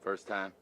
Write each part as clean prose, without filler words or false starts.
First time.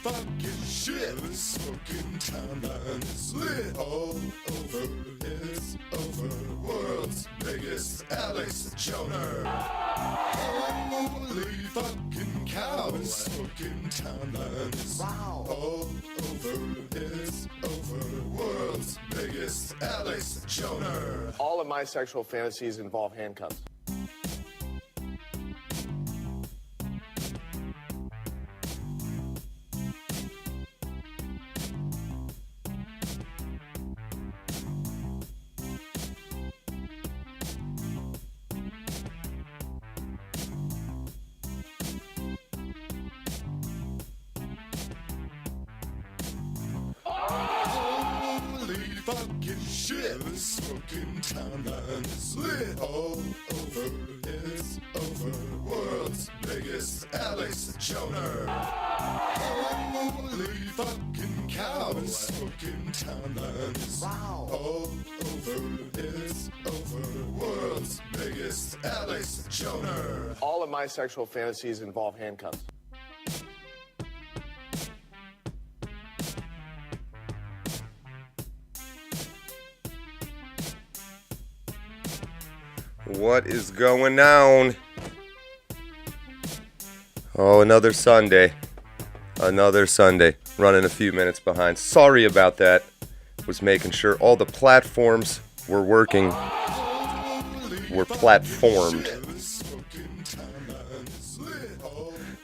Fucking shit, this fucking timeline is lit all over. It's over, world's biggest Alex Joner. Holy fucking cow, this fucking timeline is all over. It's over, world's biggest Alex Joner. All of my sexual fantasies involve handcuffs. Fucking shit, this fucking timeline is lit all over. It's over, world's biggest Alex Joner. Holy fucking cow, this fucking timeline is all over. It's over, world's biggest Alex Joner. All of my sexual fantasies involve handcuffs. What is going on? Oh, another Sunday. Another Sunday. Running a few minutes behind. Sorry about that. Was making sure all the platforms were working. Were platformed.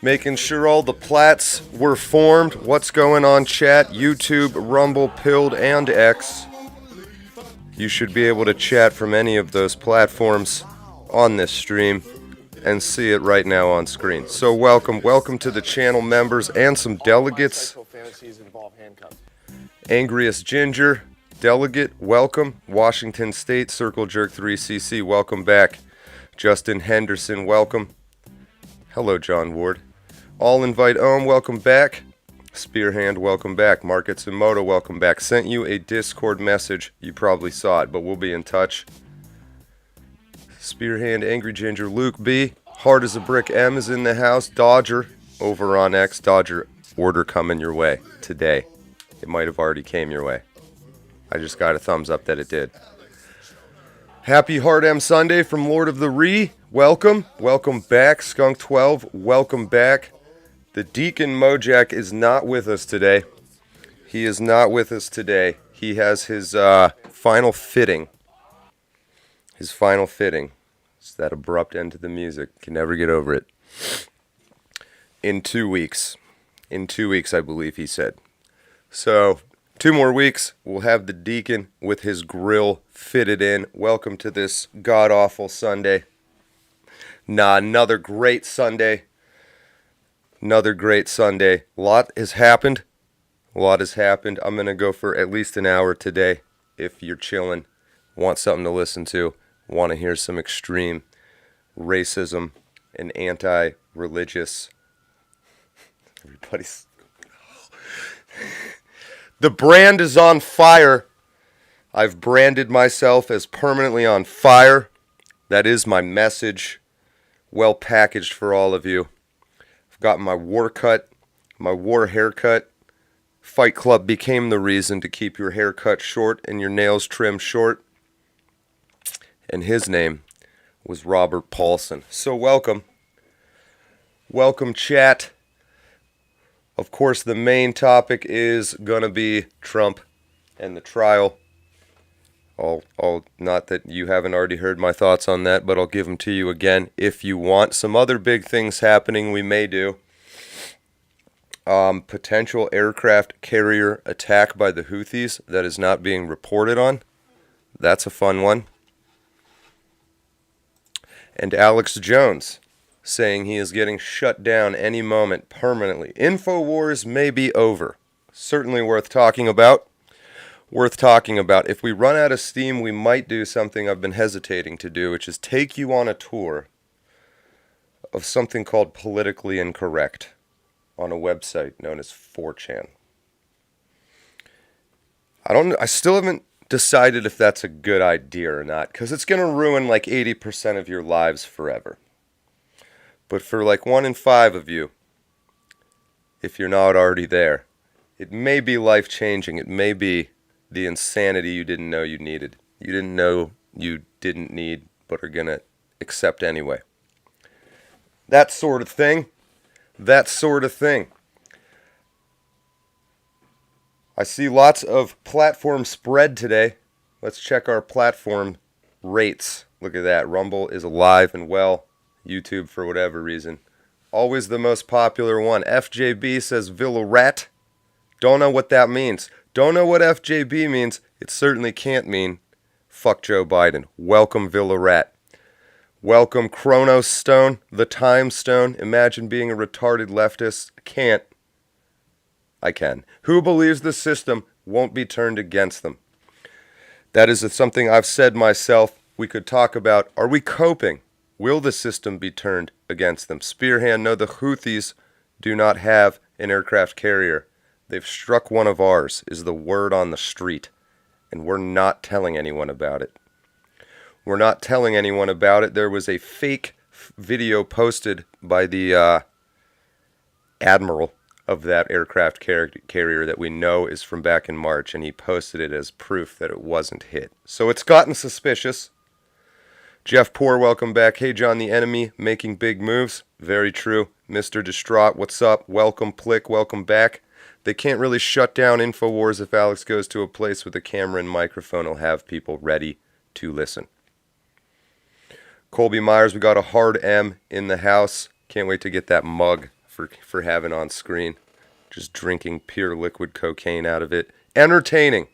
Making sure all the plats were formed. What's going on, chat? YouTube, Rumble, Pilled, and X. You should be able to chat from any of those platforms on this stream and see it right now on screen. So welcome to the channel members and some delegates. Angriest Ginger, delegate, welcome. Washington State, Circle Jerk 3CC, welcome back. Justin Henderson, welcome. Hello, John Ward. All Invite Ohm, welcome back. Spearhand, welcome back. Mark Itsumoto, welcome back. Sent you a Discord message. You probably saw it, but we'll be in touch. Spearhand, Angry Ginger, Luke B. Hard as a Brick M is in the house. Dodger, over on X. Dodger, order coming your way today. It might have already came your way. I just got a thumbs up that it did. Happy Hard M Sunday from Lord of the Ree. Welcome. Welcome back. Skunk 12, welcome back. The Deacon Mojack is not with us today. He is not with us today. He has his final fitting. His final fitting. It's that abrupt end to the music. Can never get over it. In 2 weeks. In 2 weeks, I believe he said. So, 2 more weeks, we'll have the Deacon with his grill fitted in. Welcome to this god-awful Sunday. Another great Sunday. Another great Sunday. A lot has happened. I'm going to go for at least an hour today. If you're chilling, want something to listen to, want to hear some extreme racism and anti-religious. Everybody's... The brand is on fire. I've branded myself as permanently on fire. That is my message. Well packaged for all of you. Got my war cut, my war haircut. Fight Club became the reason to keep your hair cut short and your nails trimmed short. And his name was Robert Paulson. So welcome. Welcome, chat. Of course, the main topic is going to be Trump and the trial. Not that you haven't already heard my thoughts on that, but I'll give them to you again if you want. Some other big things happening we may do. Potential aircraft carrier attack by the Houthis that is not being reported on. That's a fun one. And Alex Jones saying he is getting shut down any moment permanently. InfoWars may be over. certainly worth talking about. If we run out of steam, we might do something I've been hesitating to do, which is take you on a tour of something called Politically Incorrect on a website known as 4chan. I still haven't decided if that's a good idea or not, because it's going to ruin like 80% of your lives forever. But for like 1 in 5 of you, if you're not already there, it may be life-changing. It may be the insanity you didn't know you needed. You didn't know you didn't need, but are going to accept anyway. That sort of thing. I see lots of platform spread today. Let's check our platform rates. Look at that. Rumble is alive and well. YouTube, for whatever reason, always the most popular one. FJB says Villaret. Don't know what that means. Don't know what FJB means. It certainly can't mean fuck Joe Biden. Welcome, Villaret. Welcome, Chronos Stone, the Time Stone. Imagine being a retarded leftist. Can't. I can. Who believes the system won't be turned against them? That is something I've said myself. We could talk about, are we coping? Will the system be turned against them? Spearhand, no, the Houthis do not have an aircraft carrier. They've struck one of ours, is the word on the street. And we're not telling anyone about it. There was a fake video posted by the admiral of that aircraft carrier that we know is from back in March, and he posted it as proof that it wasn't hit. So it's gotten suspicious. Jeff Poor, welcome back. Hey, John, the enemy making big moves. Very true. Mr. Distraught, what's up? Welcome, Plick, welcome back. They can't really shut down InfoWars if Alex goes to a place with a camera and microphone. He'll have people ready to listen. Colby Myers, we got a hard M in the house. Can't wait to get that mug for having on screen. Just drinking pure liquid cocaine out of it. Entertaining,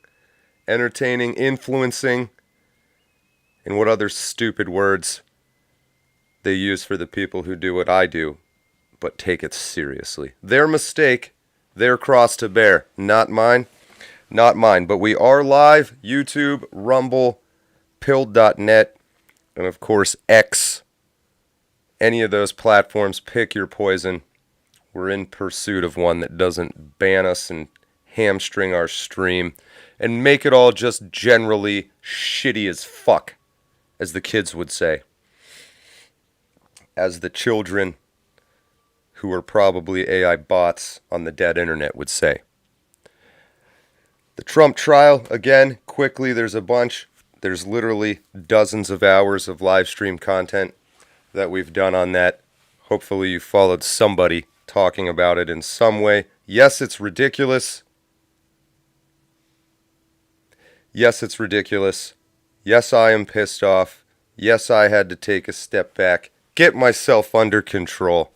influencing, and what other stupid words they use for the people who do what I do, but take it seriously. Their mistake, their cross to bear. Not mine. But we are live. YouTube, Rumble, Pilled.net, and of course X. Any of those platforms, pick your poison. We're in pursuit of one that doesn't ban us and hamstring our stream and make it all just generally shitty as fuck, as the kids would say. As the children who are probably AI bots on the dead internet would say. The Trump trial, again, quickly, there's a bunch. There's literally dozens of hours of live stream content that we've done on that. Hopefully you followed somebody talking about it in some way. Yes, it's ridiculous. Yes, I am pissed off. Yes, I had to take a step back, get myself under control,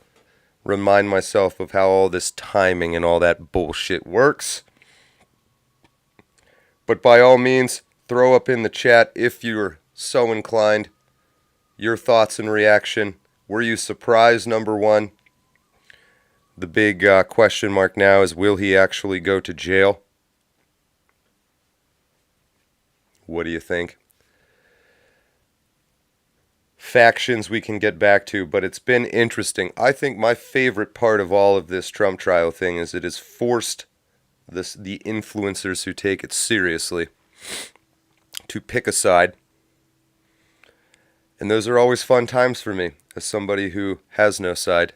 remind myself of how all this timing and all that bullshit works. But by all means, throw up in the chat, if you're so inclined, your thoughts and reaction. Were you surprised, number one? The big question mark now is, will he actually go to jail? What do you think? Factions we can get back to, but it's been interesting. I think my favorite part of all of this Trump trial thing is it has forced the influencers who take it seriously to pick a side. And those are always fun times for me, as somebody who has no side,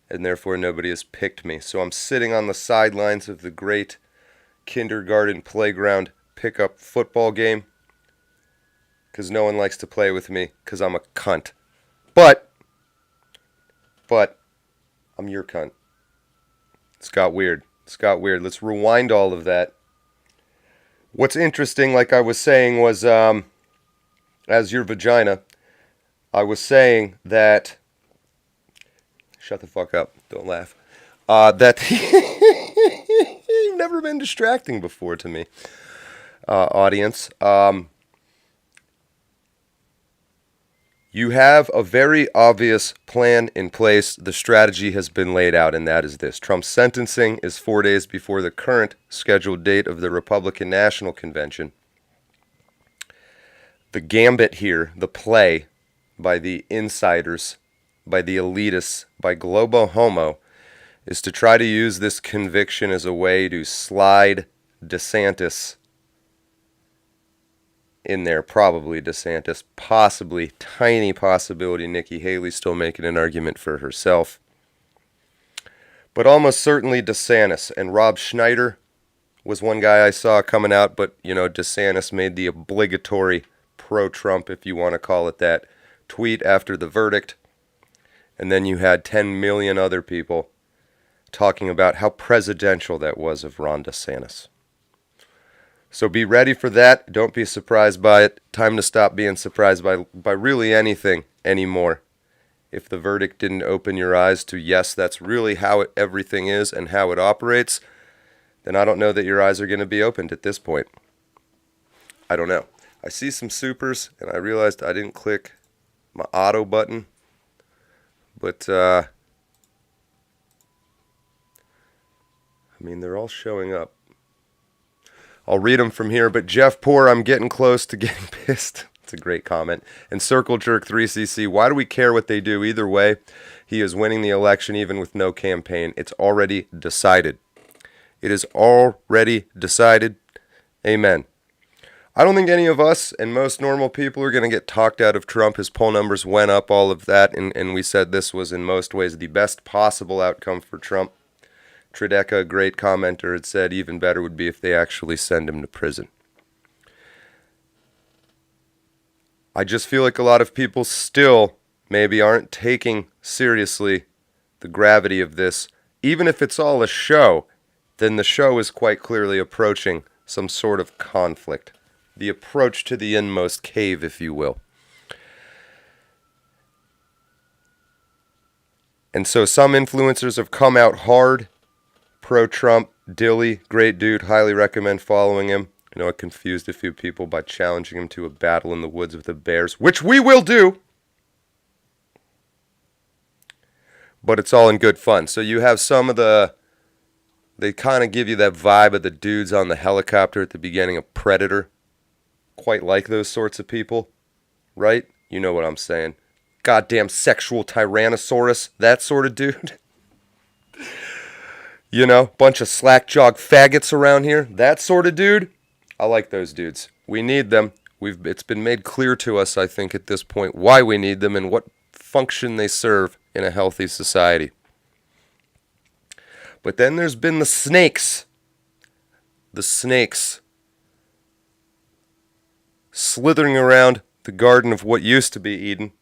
and therefore nobody has picked me. So I'm sitting on the sidelines of the great kindergarten playground pickup football game, because no one likes to play with me, because I'm a cunt. But, I'm your cunt. It's got weird. Let's rewind all of that. What's interesting, like I was saying, was, as your vagina, I was saying that, shut the fuck up, don't laugh, that you've never been distracting before to me, audience. You have a very obvious plan in place. The strategy has been laid out, and that is this. Trump's sentencing is 4 days before the current scheduled date of the Republican National Convention. The gambit here, the play by the insiders, by the elitists, by Globo Homo, is to try to use this conviction as a way to slide DeSantis in there, probably DeSantis, possibly, tiny possibility Nikki Haley still making an argument for herself. But almost certainly DeSantis. And Rob Schneider was one guy I saw coming out, but, DeSantis made the obligatory pro-Trump, if you want to call it that, tweet after the verdict. And then you had 10 million other people talking about how presidential that was of Ron DeSantis. So be ready for that. Don't be surprised by it. Time to stop being surprised by really anything anymore. If the verdict didn't open your eyes to, yes, that's really how everything is and how it operates, then I don't know that your eyes are going to be opened at this point. I don't know. I see some supers, and I realized I didn't click my auto button. But, they're all showing up. I'll read them from here, but Jeff Poor, I'm getting close to getting pissed. It's a great comment. And Circle Jerk 3CC, why do we care what they do? Either way, he is winning the election even with no campaign. It's already decided. It is already decided. Amen. I don't think any of us and most normal people are going to get talked out of Trump. His poll numbers went up, all of that, and we said this was in most ways the best possible outcome for Trump. Trideca, a great commenter, had said even better would be if they actually send him to prison. I just feel like a lot of people still maybe aren't taking seriously the gravity of this. Even if it's all a show, then the show is quite clearly approaching some sort of conflict. The approach to the inmost cave, if you will. And so some influencers have come out hard. Pro-Trump, Dilly, great dude, highly recommend following him. I know I confused a few people by challenging him to a battle in the woods with the bears, which we will do. But it's all in good fun. So you have some of they kind of give you that vibe of the dudes on the helicopter at the beginning of Predator. Quite like those sorts of people, right? You know what I'm saying. Goddamn sexual tyrannosaurus, that sort of dude. Bunch of slack-jawed faggots around here. That sort of dude. I like those dudes. We need them. It's been made clear to us, I think, at this point, why we need them and what function they serve in a healthy society. But then there's been the snakes. The snakes. Slithering around the garden of what used to be Eden.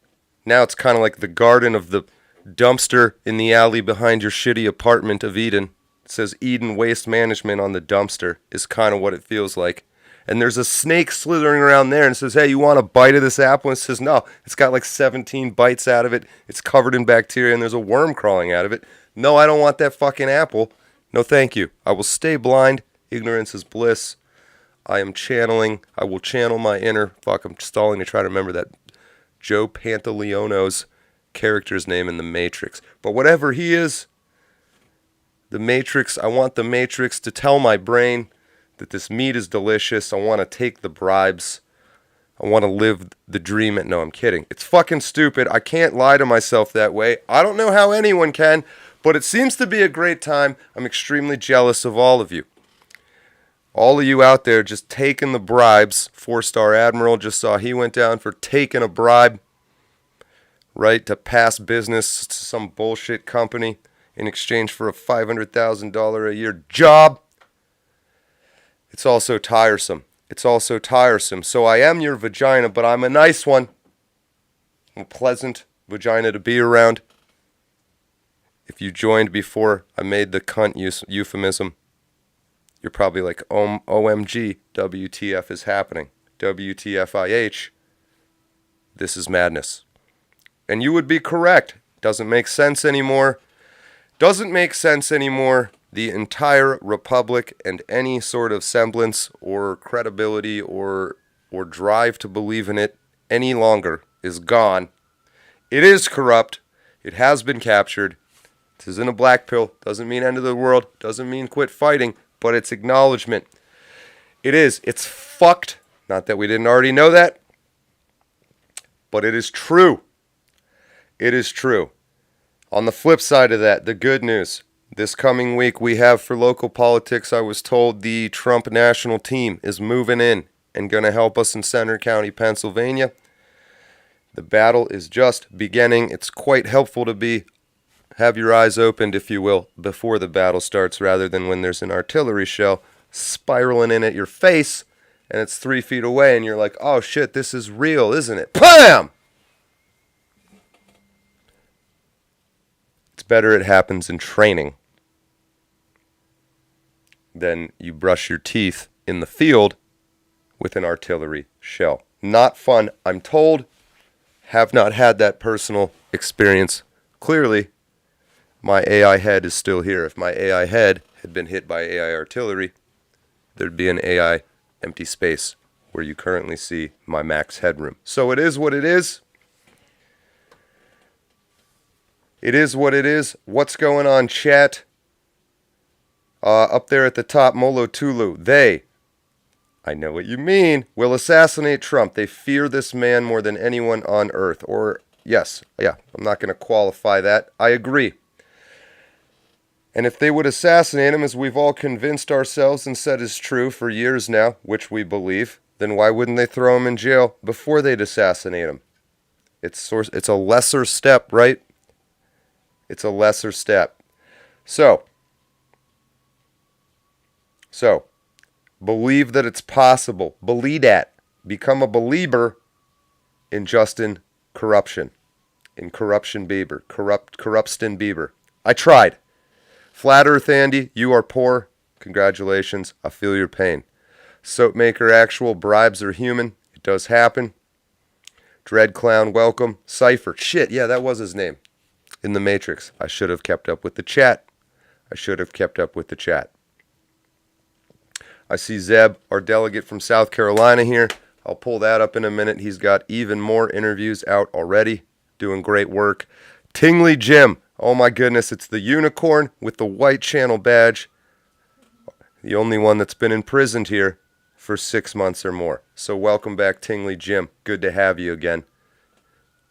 Now it's kind of like the garden of the dumpster in the alley behind your shitty apartment of Eden. It says Eden Waste Management on the dumpster is kind of what it feels like. And there's a snake slithering around there and says, hey, you want a bite of this apple? And it says, no, it's got like 17 bites out of it. It's covered in bacteria and there's a worm crawling out of it. No, I don't want that fucking apple. No, thank you. I will stay blind. Ignorance is bliss. I will channel my inner, I'm stalling to try to remember that Joe Pantoliano's character's name in The Matrix. But whatever he is, the Matrix, I want the Matrix to tell my brain that this meat is delicious. I want to take the bribes. I want to live the dream. No, I'm kidding. It's fucking stupid. I can't lie to myself that way. I don't know how anyone can, but it seems to be a great time. I'm extremely jealous of all of you. All of you out there just taking the bribes. 4-star Admiral just saw he went down for taking a bribe, right, to pass business to some bullshit company in exchange for a $500,000 a year job. It's also tiresome. So I am your vagina, but I'm a nice one. I'm a pleasant vagina to be around. If you joined before I made the cunt euphemism, you're probably like, OMG, WTF is happening. WTFIH, this is madness. And you would be correct. Doesn't make sense anymore. The entire republic and any sort of semblance or credibility or drive to believe in it any longer is gone. It is corrupt. It has been captured. This isn't a black pill. Doesn't mean end of the world. Doesn't mean quit fighting. But it's acknowledgement. It is. It's fucked. Not that we didn't already know that. But it is true. It is true. On the flip side of that, the good news. This coming week we have for local politics, I was told the Trump national team is moving in and going to help us in Center County, Pennsylvania. The battle is just beginning. It's quite helpful to have your eyes opened, if you will, before the battle starts, rather than when there's an artillery shell spiraling in at your face and it's 3 feet away and you're like, oh shit, this is real, isn't it? PAM! It's better it happens in training than you brush your teeth in the field with an artillery shell. Not fun, I'm told. Have not had that personal experience. Clearly, my AI head is still here. If my AI head had been hit by AI artillery, there'd be an AI empty space where you currently see my max headroom. So it is what it is. It is what it is. What's going on, chat? Up there at the top, Molo Tulu. I know what you mean, will assassinate Trump. They fear this man more than anyone on earth. Or, yes, yeah, I'm not going to qualify that. I agree. And if they would assassinate him, as we've all convinced ourselves and said is true for years now, which we believe, then why wouldn't they throw him in jail before they'd assassinate him? It's a lesser step, right? It's a lesser step. So, believe that it's possible. Believe that. Become a believer in Justin corruption. In Corruption Bieber. Corrupstin Bieber. I tried. Flat Earth Andy, you are poor. Congratulations. I feel your pain. Soapmaker actual, bribes are human. It does happen. Dread Clown, welcome. Cypher, shit, yeah, that was his name. In the Matrix. I should have kept up with the chat. I see Zeb, our delegate from South Carolina here. I'll pull that up in a minute. He's got even more interviews out already. Doing great work. Tingley Jim. Oh my goodness, it's the unicorn with the white channel badge. The only one that's been imprisoned here for 6 months or more. So welcome back, Tingley Jim. Good to have you again.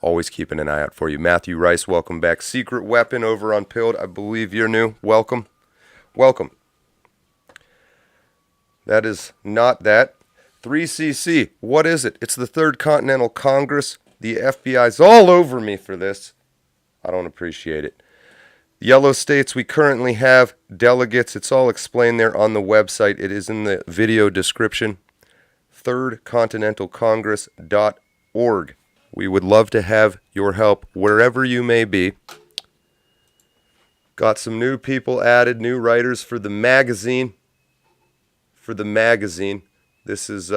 Always keeping an eye out for you. Matthew Rice, welcome back. Secret Weapon over on Pilled. I believe you're new. Welcome. That is not that. 3CC, what is it? It's the Third Continental Congress. The FBI's all over me for this. I don't appreciate it. Yellow states, we currently have delegates. It's all explained there on the website. It is in the video description. thirdcontinentalcongress.org. We would love to have your help wherever you may be. Got some new people added, new writers for the magazine. This is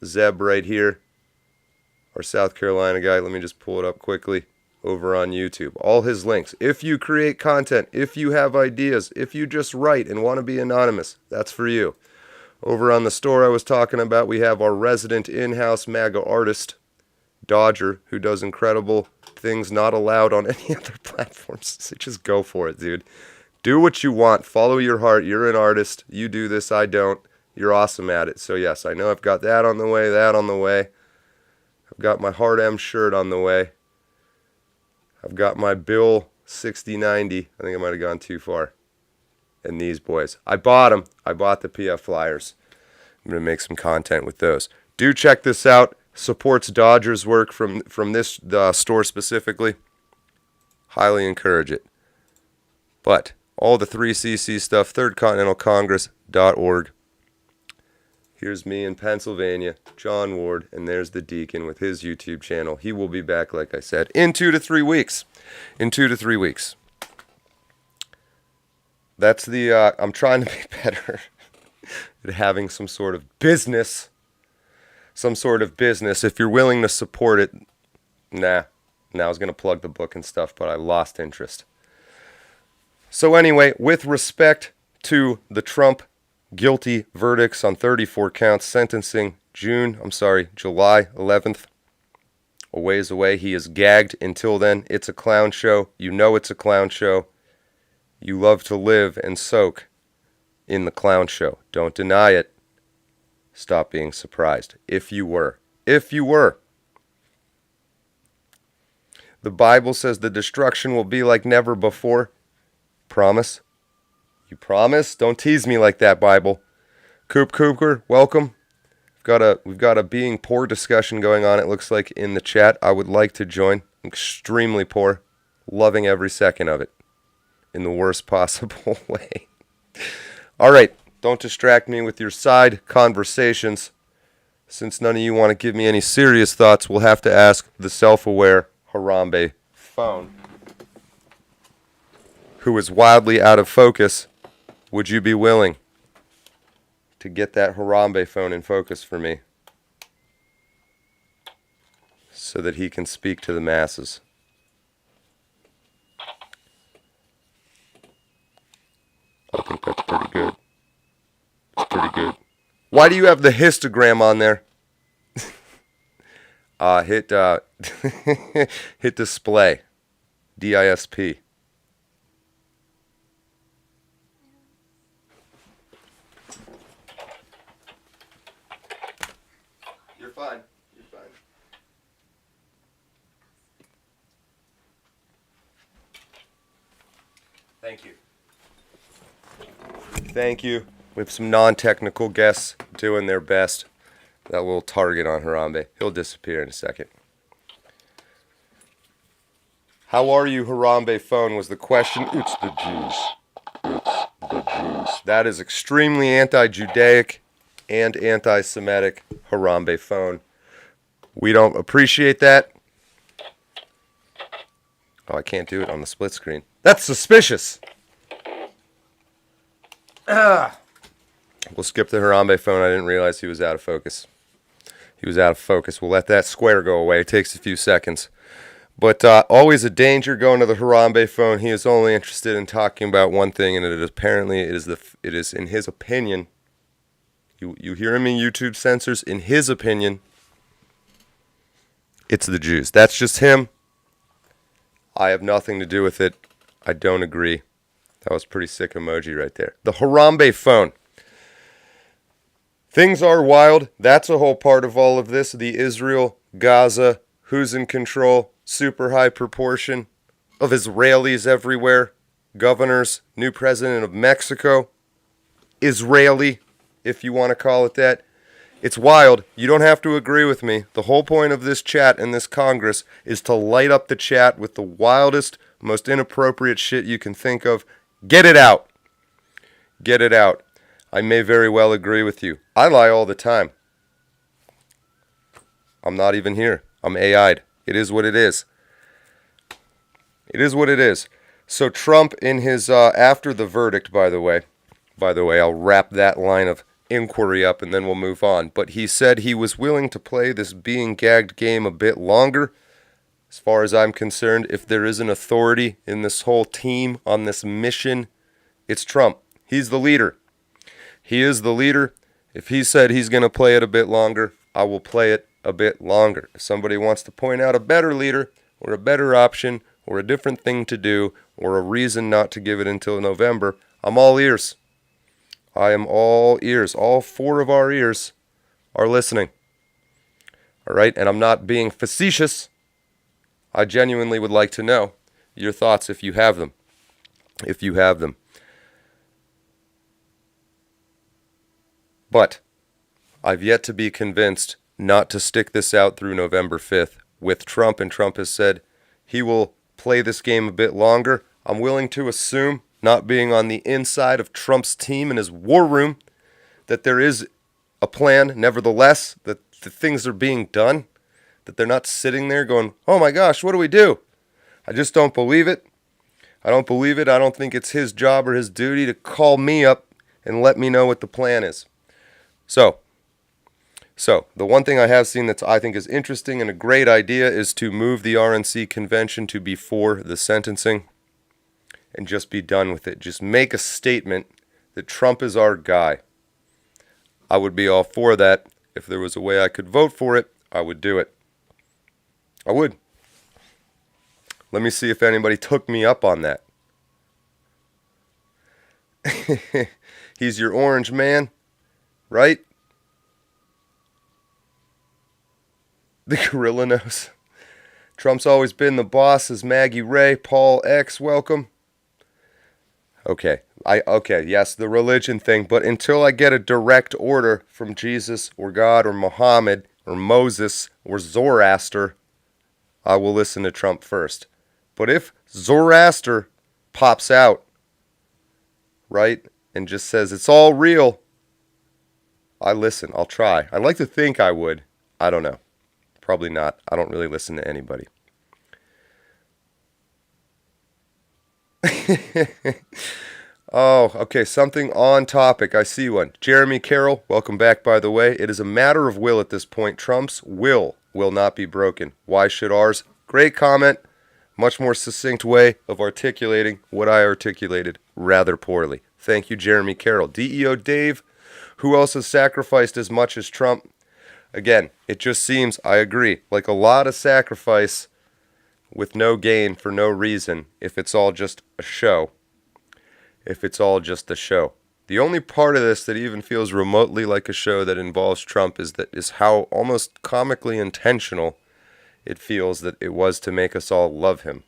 Zeb right here, our South Carolina guy. Let me just pull it up quickly over on YouTube. All his links. If you create content, if you have ideas, if you just write and want to be anonymous, that's for you. Over on the store I was talking about, we have our resident in-house MAGA artist, Dodger, who does incredible things not allowed on any other platforms. So just go for it, dude. Do what you want. Follow your heart. You're an artist. You do this. I don't. You're awesome at it. So yes, I know I've got that on the way, I've got my Hard M shirt on the way. I've got my Bill 6090. I think I might have gone too far. And these boys. I bought them. I bought the PF Flyers. I'm going to make some content with those. Do check this out. Supports Dodgers work from this store specifically. Highly encourage it. But all the 3CC stuff, thirdcontinentalcongress.org. Here's me in Pennsylvania, John Ward, and there's the Deacon with his YouTube channel. He will be back, like I said, in 2 to 3 weeks. That's the, I'm trying to be better at having some sort of business. If you're willing to support it, nah. I was going to plug the book and stuff, but I lost interest. So anyway, with respect to the Trump guilty verdicts on 34 counts, sentencing July 11th. a ways away. He is gagged. Until then, it's a clown show. You know it's a clown show. You love to live and soak in the clown show. Don't deny it. Stop being surprised. If you were. The Bible says the destruction will be like never before. Promise? You promise? Don't tease me like that, Bible. Cooper, welcome. We've got a being poor discussion going on, it looks like, in the chat. I would like to join. Extremely poor. Loving every second of it. In the worst possible way. All right. Don't distract me with your side conversations. Since none of you want to give me any serious thoughts, we'll have to ask the self-aware Harambe phone, who is wildly out of focus. Would you be willing to get that Harambe phone in focus for me so that he can speak to the masses? I think that's pretty good. It's pretty good. Why do you have the histogram on there? Hit display. DISP. You're fine. You're fine. Thank you. Thank you. We have some non-technical guests doing their best. That little target on Harambe. He'll disappear in a second. How are you, Harambe phone, was the question. It's the Jews. It's the Jews. That is extremely anti-Judaic and anti-Semitic, Harambe phone. We don't appreciate that. Oh, I can't do it on the split screen. That's suspicious. We'll skip the Harambe phone. I didn't realize he was out of focus. He was out of focus. We'll let that square go away. It takes a few seconds. But always a danger going to the Harambe phone. He is only interested in talking about one thing, and it is in his opinion. You hear him in YouTube censors. In his opinion, it's the Jews. That's just him. I have nothing to do with it. I don't agree. That was a pretty sick emoji right there. The Harambe phone. Things are wild. That's a whole part of all of this. The Israel, Gaza, who's in control, super high proportion of Israelis everywhere. Governors, new president of Mexico, Israeli, if you want to call it that. It's wild. You don't have to agree with me. The whole point of this chat and this Congress is to light up the chat with the wildest, most inappropriate shit you can think of. Get it out. Get it out. I may very well agree with you. I lie all the time. I'm not even here. I'm AI'd. It is what it is. It is what it is. So Trump in his, after the verdict, by the way, I'll wrap that line of inquiry up and then we'll move on. But he said he was willing to play this being gagged game a bit longer. As far as I'm concerned, if there is an authority in this whole team on this mission, it's Trump. He's the leader. He is the leader. If he said he's going to play it a bit longer, I will play it a bit longer. If somebody wants to point out a better leader or a better option or a different thing to do or a reason not to give it until November, I'm all ears. I am all ears. All four of our ears are listening. All right? And I'm not being facetious. I genuinely would like to know your thoughts if you have them. If you have them. But I've yet to be convinced not to stick this out through November 5th with Trump, and Trump has said he will play this game a bit longer. I'm willing to assume, not being on the inside of Trump's team in his war room, that there is a plan, nevertheless, that the things are being done, that they're not sitting there going, oh my gosh, what do we do? I just don't believe it. I don't believe it. I don't think it's his job or his duty to call me up and let me know what the plan is. So the one thing I have seen that I think is interesting and a great idea is to move the RNC convention to before the sentencing and just be done with it. Just make a statement that Trump is our guy. I would be all for that. If there was a way I could vote for it, I would do it. I would. Let me see if anybody took me up on that. He's your orange man, right? The gorilla knows. Trump's always been the boss, says Maggie Ray. Paul X, welcome. Okay, yes, the religion thing, but until I get a direct order from Jesus or God or Muhammad or Moses or Zoroaster, I will listen to Trump first. But if Zoroaster pops out, right, and just says it's all real, I listen. I'll try. I'd like to think I would. I don't know. Probably not. I don't really listen to anybody. Oh, okay, something on topic. I see one. Jeremy Carroll, welcome back, by the way. It is a matter of will at this point. Trump's will not be broken. Why should ours? Great comment. Much more succinct way of articulating what I articulated rather poorly. Thank you, Jeremy Carroll. DEO Dave, who else has sacrificed as much as Trump? Again, it just seems, I agree, like a lot of sacrifice with no gain for no reason if it's all just a show. If it's all just a show. The only part of this that even feels remotely like a show that involves Trump is how almost comically intentional it feels that it was to make us all love him.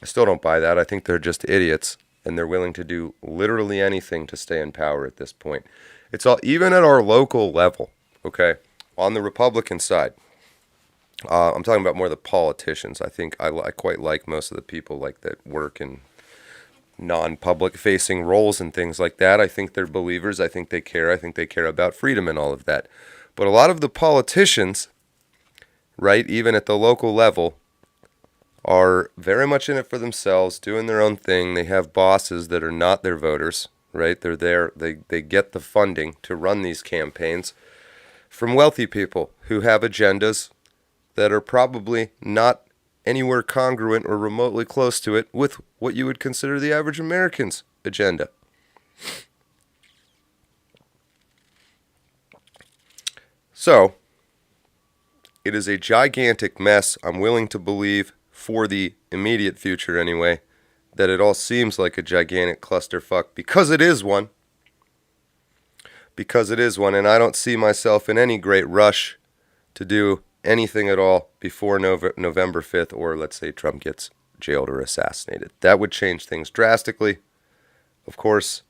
I still don't buy that. I think they're just idiots, and they're willing to do literally anything to stay in power at this point. It's all, even at our local level, okay, on the Republican side. I'm talking about more the politicians. I think I quite like most of the people like that work in non-public facing roles and things like that. I think they're believers. I think they care. I think they care about freedom and all of that. But a lot of the politicians, right, even at the local level, are very much in it for themselves, doing their own thing. They have bosses that are not their voters, right? They're there. They get the funding to run these campaigns from wealthy people who have agendas that are probably not anywhere congruent or remotely close to it with what you would consider the average American's agenda. So, it is a gigantic mess, I'm willing to believe, for the immediate future anyway, that it all seems like a gigantic clusterfuck, because it is one. Because it is one, and I don't see myself in any great rush to do anything at all before November 5th, or let's say Trump gets jailed or assassinated. That would change things drastically. Of course,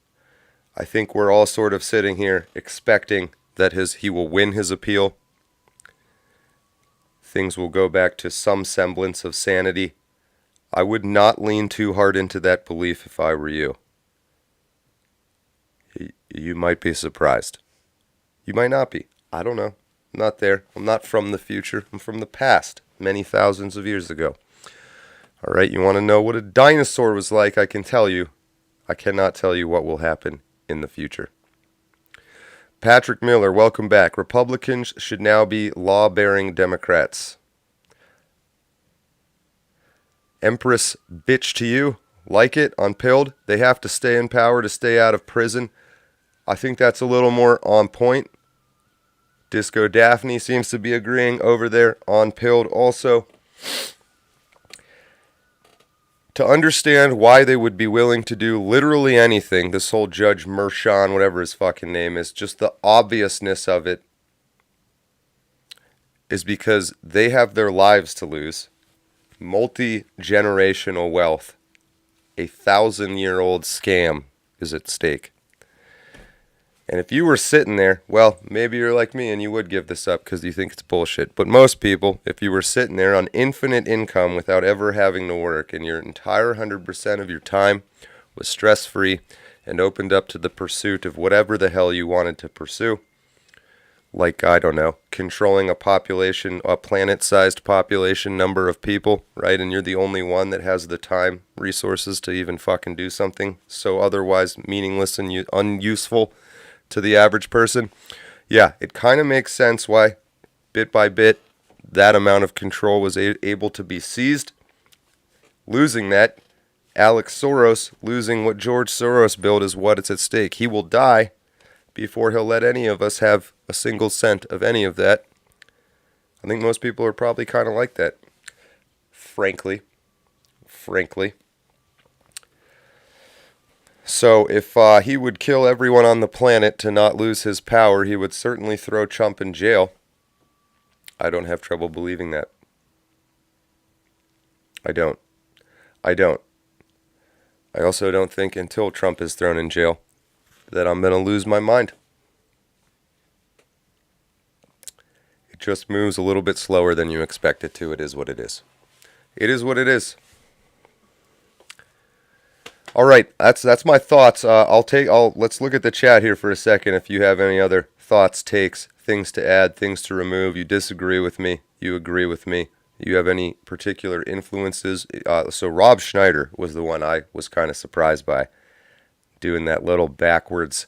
I think we're all sort of sitting here expecting that he will win his appeal. Things will go back to some semblance of sanity. I would not lean too hard into that belief if I were you. You might be surprised. You might not be. I don't know. I'm not there. I'm not from the future. I'm from the past, many thousands of years ago. All right, you want to know what a dinosaur was like? I can tell you. I cannot tell you what will happen in the future. Patrick Miller, welcome back. Republicans should now be law-bearing Democrats. Empress bitch to you. Like it? Unpilled? They have to stay in power to stay out of prison. I think that's a little more on point. Disco Daphne seems to be agreeing over there on Pilled also. To understand why they would be willing to do literally anything, this whole Judge Mershon, whatever his fucking name is, just the obviousness of it is because they have their lives to lose. Multi-generational wealth. 1,000-year-old scam is at stake. And if you were sitting there, well, maybe you're like me and you would give this up because you think it's bullshit. But most people, if you were sitting there on infinite income without ever having to work and your entire 100% of your time was stress-free and opened up to the pursuit of whatever the hell you wanted to pursue, like, I don't know, controlling a population, a planet-sized population number of people, right? And you're the only one that has the time, resources to even fucking do something so otherwise meaningless and unuseful to the average person. Yeah, it kind of makes sense why, bit by bit, that amount of control was able to be seized. Losing that, Alex Soros losing what George Soros built is what is at stake. He will die before he'll let any of us have a single cent of any of that. I think most people are probably kind of like that. Frankly. So if he would kill everyone on the planet to not lose his power, he would certainly throw Trump in jail. I don't have trouble believing that. I don't. I also don't think until Trump is thrown in jail that I'm going to lose my mind. It just moves a little bit slower than you expect it to. It is what it is. It is what it is. All right, that's my thoughts. Let's look at the chat here for a second. If you have any other thoughts, takes, things to add, things to remove, you disagree with me, you agree with me, you have any particular influences. So Rob Schneider was the one I was kind of surprised by, doing that little backwards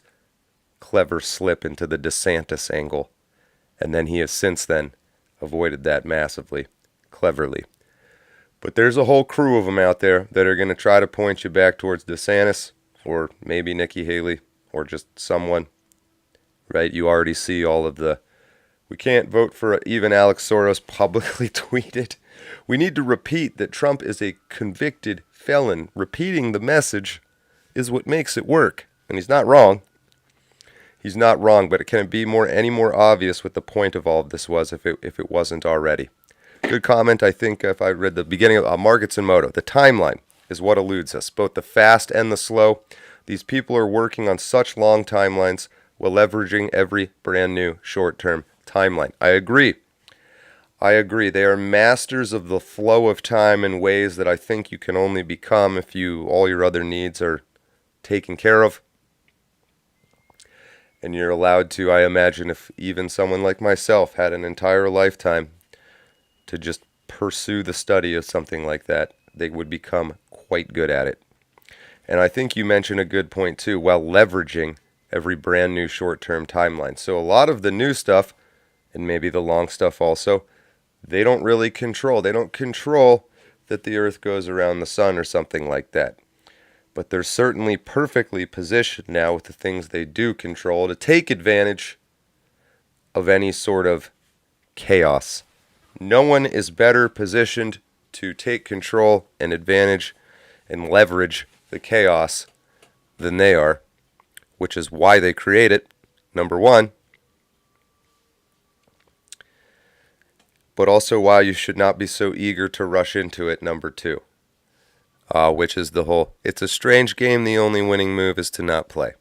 clever slip into the DeSantis angle, and then he has since then avoided that massively, cleverly. But there's a whole crew of them out there that are going to try to point you back towards DeSantis, or maybe Nikki Haley, or just someone, right? You already see all of the, we can't vote for, even Alex Soros publicly tweeted, we need to repeat that Trump is a convicted felon. Repeating the message is what makes it work. And he's not wrong. He's not wrong, but it can't be any more obvious what the point of all of this was if it wasn't already. Good comment, I think, if I read the beginning of Markets and Moto. The timeline is what eludes us, both the fast and the slow. These people are working on such long timelines while leveraging every brand new short-term timeline. I agree. They are masters of the flow of time in ways that I think you can only become if all your other needs are taken care of. And you're allowed to, I imagine, if even someone like myself had an entire lifetime to just pursue the study of something like that, they would become quite good at it. And I think you mentioned a good point too, while leveraging every brand new short-term timeline. So a lot of the new stuff, and maybe the long stuff also, they don't really control. They don't control that the earth goes around the sun or something like that. But they're certainly perfectly positioned now with the things they do control to take advantage of any sort of chaos. No one is better positioned to take control and advantage and leverage the chaos than they are, which is why they create it, number one, but also why you should not be so eager to rush into it, number two, which is the whole, it's a strange game, the only winning move is to not play.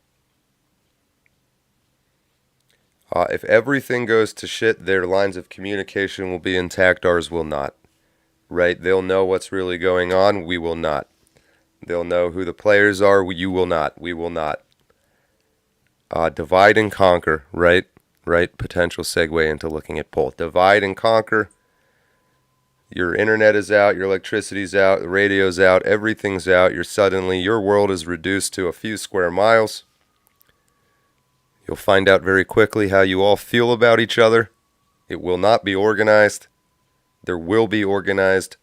If everything goes to shit, their lines of communication will be intact, ours will not. Right? They'll know what's really going on, we will not. They'll know who the players are, you will not, we will not. Divide and conquer, right? Right? Potential segue into looking at poll. Divide and conquer. Your internet is out, your electricity's out, the radio's out, everything's out. Your world is reduced to a few square miles. You'll find out very quickly how you all feel about each other. It will not be organized. There will be organized,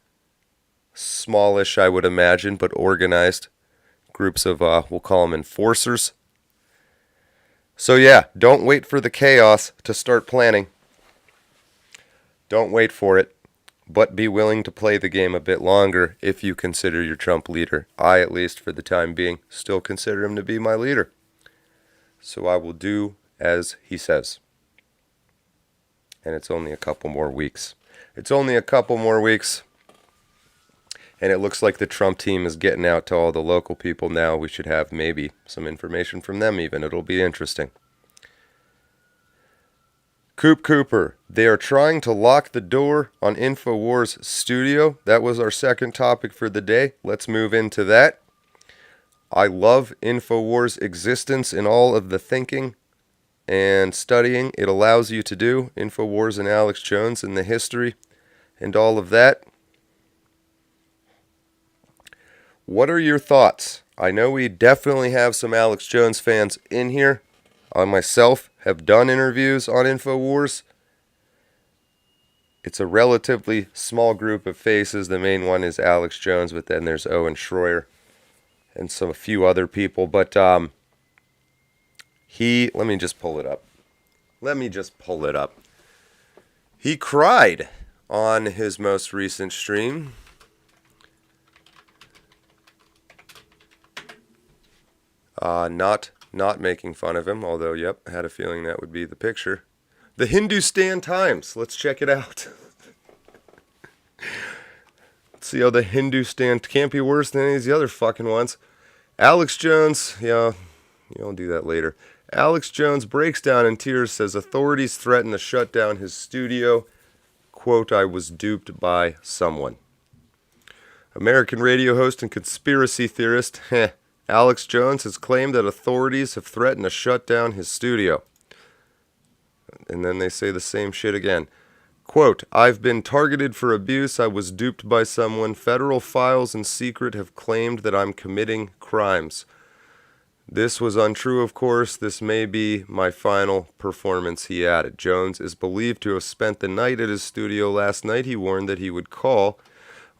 smallish, I would imagine, but organized groups of, we'll call them enforcers. So yeah, don't wait for the chaos to start planning. Don't wait for it, but be willing to play the game a bit longer if you consider your Trump leader. I, at least for the time being, still consider him to be my leader. So I will do as he says. And it's only a couple more weeks. And it looks like the Trump team is getting out to all the local people now. We should have maybe some information from them even. It'll be interesting. Coop Cooper. They are trying to lock the door on InfoWars Studio. That was our second topic for the day. Let's move into that. I love InfoWars' existence in all of the thinking and studying it allows you to do. InfoWars and Alex Jones and the history and all of that. What are your thoughts? I know we definitely have some Alex Jones fans in here. I myself have done interviews on InfoWars. It's a relatively small group of faces. The main one is Alex Jones, but then there's Owen Schroyer and a few other people. But let me just pull it up. He cried on his most recent stream. Not making fun of him, although, yep, had a feeling that would be the picture. The Hindustan Times. Let's check it out. Let's see how the Hindustan can't be worse than any of the other fucking ones. Alex Jones, yeah, you'll do that later. Alex Jones breaks down in tears, says authorities threaten to shut down his studio. Quote, I was duped by someone. American radio host and conspiracy theorist, Alex Jones has claimed that authorities have threatened to shut down his studio. And then they say the same shit again. Quote, I've been targeted for abuse. I was duped by someone. Federal files in secret have claimed that I'm committing crimes. This was untrue, of course. This may be my final performance, he added. Jones is believed to have spent the night at his studio last night. He warned that he would call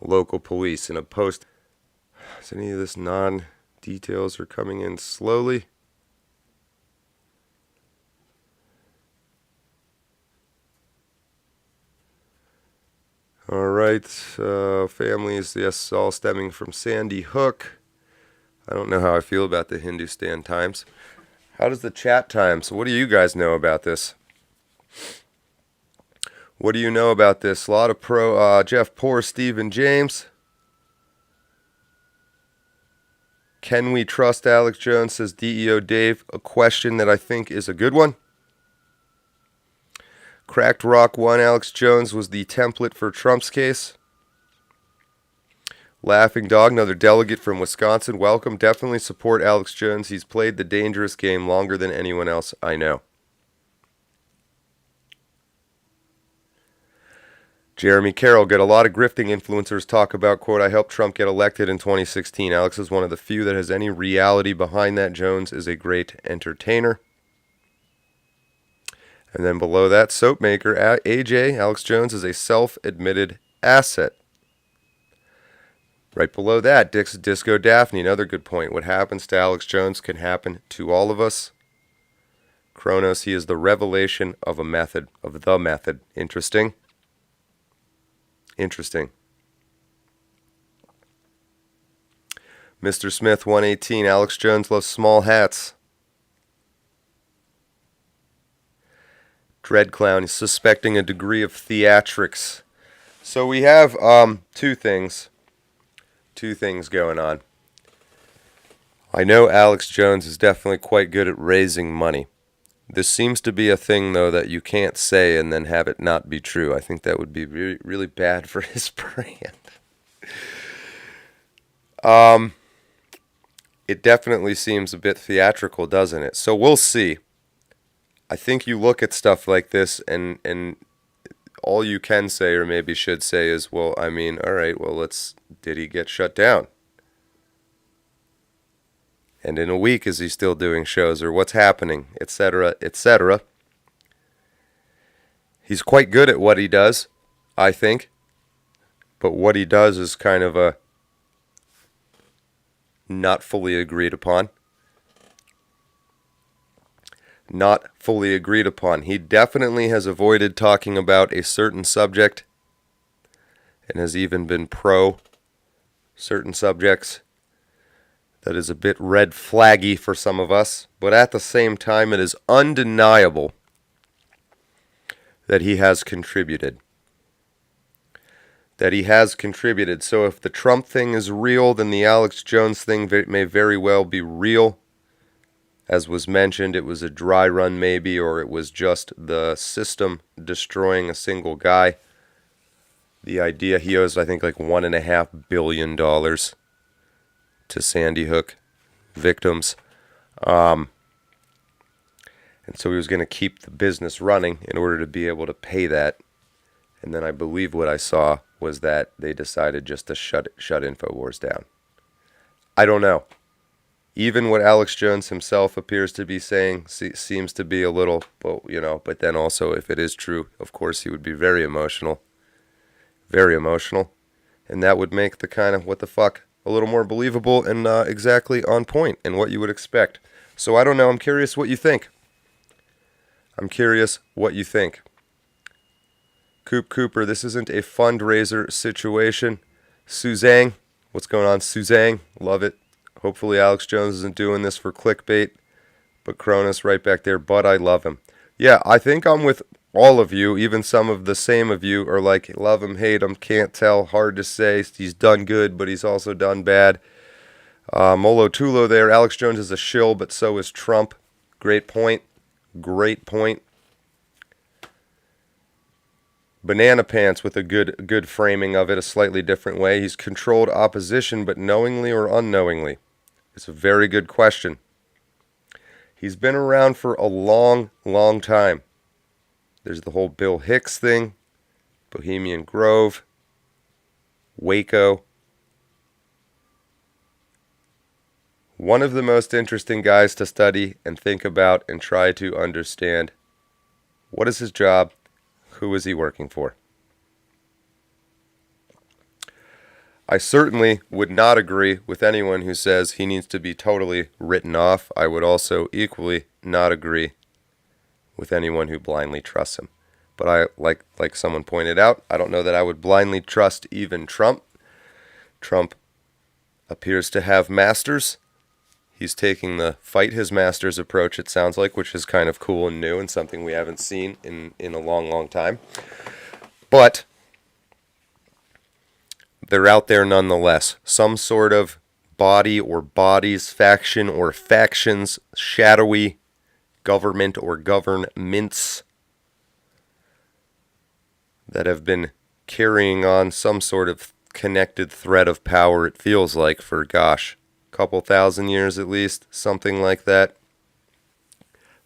local police. In a post, is any of this details are coming in slowly? All right, families, yes, all stemming from Sandy Hook. I don't know how I feel about the Hindustan Times. How does the chat Times? What do you guys know about this? What do you know about this? A lot of Jeff Poor, Stephen James. Can we trust Alex Jones, says DEO Dave. A question that I think is a good one. Cracked Rock 1, Alex Jones was the template for Trump's case. Laughing Dog, another delegate from Wisconsin. Welcome. Definitely support Alex Jones. He's played the dangerous game longer than anyone else I know. Jeremy Carroll, get a lot of grifting influencers talk about, quote, I helped Trump get elected in 2016. Alex is one of the few that has any reality behind that. Jones is a great entertainer. And then below that, soap maker AJ, Alex Jones is a self-admitted asset. Right below that, Disco Daphne, another good point. What happens to Alex Jones can happen to all of us. Kronos, he is the revelation of the method. Interesting. Interesting. Mr. Smith, 118, Alex Jones loves small hats. Dread Clown is suspecting a degree of theatrics. So we have two things going on. I know Alex Jones is definitely quite good at raising money. This seems to be a thing, though, that you can't say and then have it not be true. I think that would be really, really bad for his brand. It definitely seems a bit theatrical, doesn't it? So we'll see. I think you look at stuff like this and all you can say or maybe should say is, well, I mean, all right, well, did he get shut down? And in a week, is he still doing shows, or what's happening, etc., etc. He's quite good at what he does, I think. But what he does is kind of a not fully agreed upon. Not fully agreed upon. He definitely has avoided talking about a certain subject and has even been pro certain subjects. That is a bit red flaggy for some of us, but at the same time it is undeniable that he has contributed. So if the Trump thing is real, then the Alex Jones thing may very well be real. As was mentioned, it was a dry run maybe, or it was just the system destroying a single guy. The idea, he owes, I think, like $1.5 billion to Sandy Hook victims. And so he was going to keep the business running in order to be able to pay that. And then I believe what I saw was that they decided just to shut InfoWars down. I don't know. Even what Alex Jones himself appears to be saying seems to be a little, well, but then also if it is true, of course he would be very emotional. Very emotional. And that would make the kind of what the fuck a little more believable and exactly on point and what you would expect. So I don't know. I'm curious what you think. Coop Cooper, this isn't a fundraiser situation. Suzanne, what's going on? Suzanne, love it. Hopefully Alex Jones isn't doing this for clickbait. But Cronus right back there, but I love him. Yeah, I think I'm with all of you. Even some of the same of you are like, love him, hate him, can't tell, hard to say. He's done good, but he's also done bad. Molo Tulo there. Alex Jones is a shill, but so is Trump. Great point. Great point. Banana Pants with a good framing of it, a slightly different way. He's controlled opposition, but knowingly or unknowingly? It's a very good question. He's been around for a long, long time. There's the whole Bill Hicks thing, Bohemian Grove, Waco. One of the most interesting guys to study and think about and try to understand. What is his job? Who is he working for? I certainly would not agree with anyone who says he needs to be totally written off. I would also equally not agree with anyone who blindly trusts him. But I like someone pointed out, I don't know that I would blindly trust even Trump. Trump appears to have masters. He's taking the fight his masters approach, it sounds like, which is kind of cool and new and something we haven't seen in a long, long time. But they're out there nonetheless. Some sort of body or bodies, faction or factions, shadowy government or governments that have been carrying on some sort of connected thread of power, it feels like, for, gosh, a couple thousand years at least, something like that.